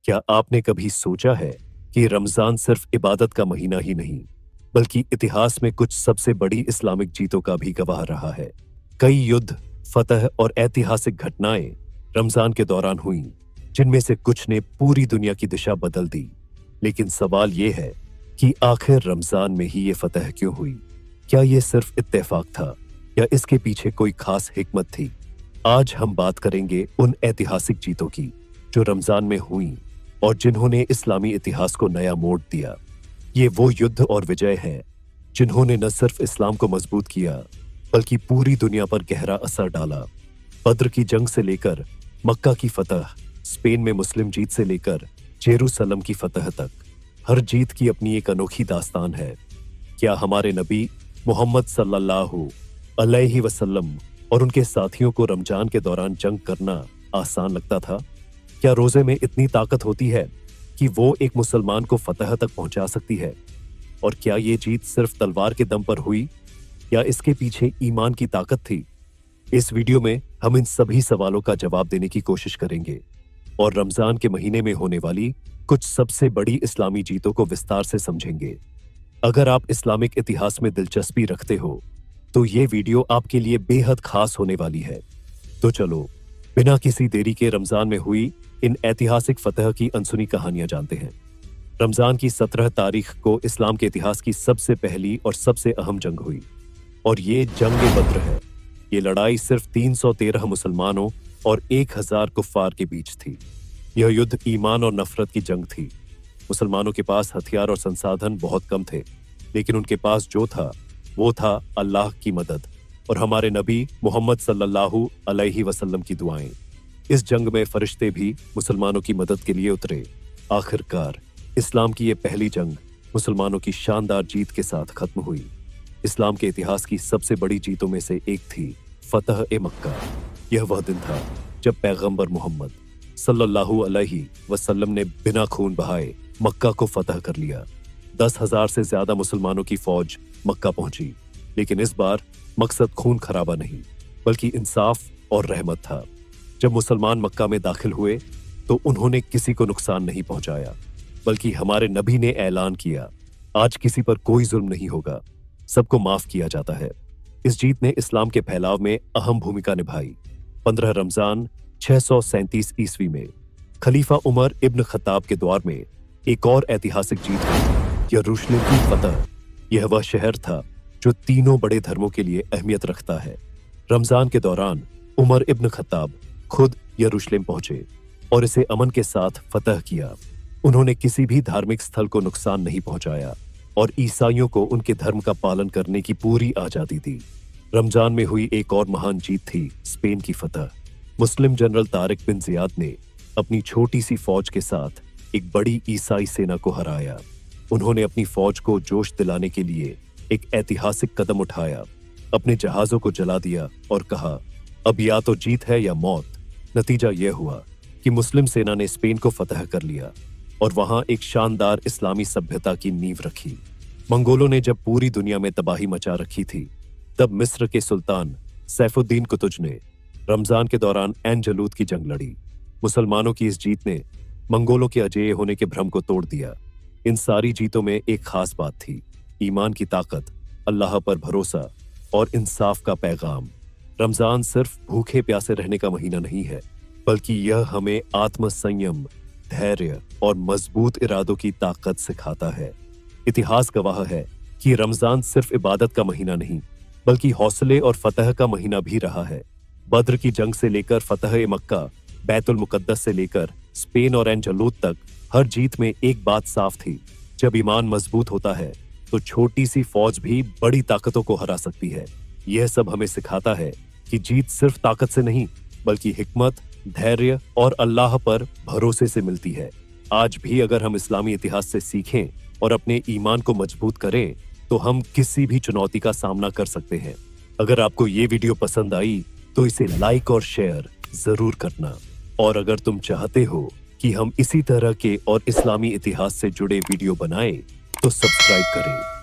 क्या आपने कभी सोचा है कि रमजान सिर्फ इबादत का महीना ही नहीं, बल्कि इतिहास में कुछ सबसे बड़ी इस्लामिक जीतों का भी गवाह रहा है। कई युद्ध, फतह और ऐतिहासिक घटनाएं रमजान के दौरान हुईं, जिनमें से कुछ ने पूरी दुनिया की दिशा बदल दी। लेकिन सवाल ये है कि आखिर रमजान में ही ये फतह क्यों हुई? क्या ये सिर्फ इत्तेफाक था या इसके पीछे कोई खास हिकमत थी? आज हम बात करेंगे उन ऐतिहासिक जीतों की जो रमजान में हुई और जिन्होंने इस्लामी इतिहास को नया मोड़ दिया। ये वो युद्ध और विजय हैं जिन्होंने न सिर्फ इस्लाम को मजबूत किया, बल्कि पूरी दुनिया पर गहरा असर डाला। बद्र की जंग से लेकर मक्का की फतह, स्पेन में मुस्लिम जीत से लेकर जेरूसलम की फतह तक, हर जीत की अपनी एक अनोखी दास्तान है। क्या हमारे नबी मोहम्मद सल्लल्लाहु अलैहि वसल्लम और उनके साथियों को रमजान के दौरान जंग करना आसान लगता था? क्या रोजे में इतनी ताकत होती है कि वो एक मुसलमान को फतह तक पहुंचा सकती है? और क्या ये जीत सिर्फ तलवार के दम पर हुई या इसके पीछे ईमान की ताकत थी? इस वीडियो में हम इन सभी सवालों का जवाब देने की कोशिश करेंगे और रमजान के महीने में होने वाली कुछ सबसे बड़ी इस्लामी जीतों को विस्तार से समझेंगे। अगर आप इस्लामिक इतिहास में दिलचस्पी रखते हो तो ये वीडियो आपके लिए बेहद खास होने वाली है। तो चलो, बिना किसी देरी के रमजान में हुई इन ऐतिहासिक फतह की अनसुनी कहानियां जानते हैं। रमजान की 17 तारीख को इस्लाम के इतिहास की सबसे पहली और सबसे अहम जंग हुई और ये जंग बद्र है। ये लड़ाई सिर्फ 313 मुसलमानों और 1000 कुफ्फार के बीच थी। यह युद्ध ईमान और नफरत की जंग थी। मुसलमानों के पास हथियार और संसाधन बहुत कम थे, लेकिन उनके पास जो था वो था अल्लाह की मदद और हमारे नबी मोहम्मद सल्लल्लाहु अलैहि वसल्लम की दुआएं। इस जंग में फरिश्ते भी मुसलमानों की मदद के लिए उतरे। आखिरकार इस्लाम की यह पहली जंग मुसलमानों की शानदार जीत के साथ खत्म हुई। इस्लाम के इतिहास की सबसे बड़ी जीतों में से एक थी फतह मक्का। यह वह दिन था जब पैगंबर मोहम्मद सल्लल्लाहु अलैहि वसल्लम ने बिना खून बहाए मक्का को फतह कर लिया। 10,000 से ज्यादा मुसलमानों की फौज मक्का पहुंची, लेकिन इस बार मकसद खून खराबा नहीं, बल्कि इंसाफ और रहमत था। जब मुसलमान मक्का में दाखिल हुए तो उन्होंने किसी को नुकसान नहीं पहुंचाया, बल्कि हमारे नबी ने ऐलान किया, आज किसी पर कोई जुल्म नहीं होगा, सबको माफ किया जाता है। इस जीत ने इस्लाम के फैलाव में अहम भूमिका निभाई। 15 रमजान 637 ईस्वी में खलीफा उमर इब्न खत्ताब के दौर में एक और ऐतिहासिक जीत हुई, यरूशलेम की फतह। यह वह शहर था जो तीनों बड़े धर्मों के लिए अहमियत रखता है। रमजान के दौरान उमर इब्न खत्ताब खुद यरूशलेम पहुंचे और इसे अमन के साथ फतह किया। उन्होंने किसी भी धार्मिक स्थल को नुकसान नहीं पहुंचाया और ईसाइयों को उनके धर्म का पालन करने की पूरी आजादी दी। रमजान में हुई एक और महान जीत थी स्पेन की फतह। मुस्लिम जनरल तारिक बिन जियाद ने अपनी छोटी सी फौज के साथ एक बड़ी ईसाई सेना को हराया। उन्होंने अपनी फौज को जोश दिलाने के लिए एक ऐतिहासिक कदम उठाया, अपने जहाजों को जला दिया और कहा, अब या तो जीत है या मौत। नतीजा यह हुआ कि मुस्लिम सेना ने स्पेन को फतह कर लिया और वहां एक शानदार इस्लामी सभ्यता की नींव रखी। मंगोलों ने जब पूरी दुनिया में तबाही मचा रखी थी, तब मिस्र के सुल्तान सैफुद्दीन कुतुज ने रमजान के दौरान ऐन जलूत की जंग लड़ी। मुसलमानों की इस जीत ने मंगोलों के अजेय होने के भ्रम को तोड़ दिया। इन सारी जीतों में एक खास बात थी, ईमान की ताकत, अल्लाह पर भरोसा और इंसाफ का पैगाम। रमजान सिर्फ भूखे प्यासे रहने का महीना नहीं है, बल्कि यह हमें आत्म संयम, धैर्य और मजबूत इरादों की ताकत सिखाता है। इतिहास गवाह है कि रमजान सिर्फ इबादत का महीना नहीं, बल्कि हौसले और फतह का महीना भी रहा है। बद्र की जंग से लेकर फतह मक्का, बैतुल मुकद्दस से लेकर स्पेन और ऐन जलूत तक, हर जीत में एक बात साफ थी, जब ईमान मजबूत होता है तो छोटी सी फौज भी बड़ी ताकतों को हरा सकती है। यह सब हमें सिखाता है कि जीत सिर्फ ताकत से नहीं, बल्कि हिकमत, धैर्य और अल्लाह पर भरोसे से मिलती है। आज भी अगर हम इस्लामी इतिहास से सीखें और अपने ईमान को मजबूत करें तो हम किसी भी चुनौती का सामना कर सकते हैं। अगर आपको ये वीडियो पसंद आई तो इसे लाइक और शेयर जरूर करना, और अगर तुम चाहते हो कि हम इसी तरह के और इस्लामी इतिहास से जुड़े वीडियो बनाएं तो सब्सक्राइब करें।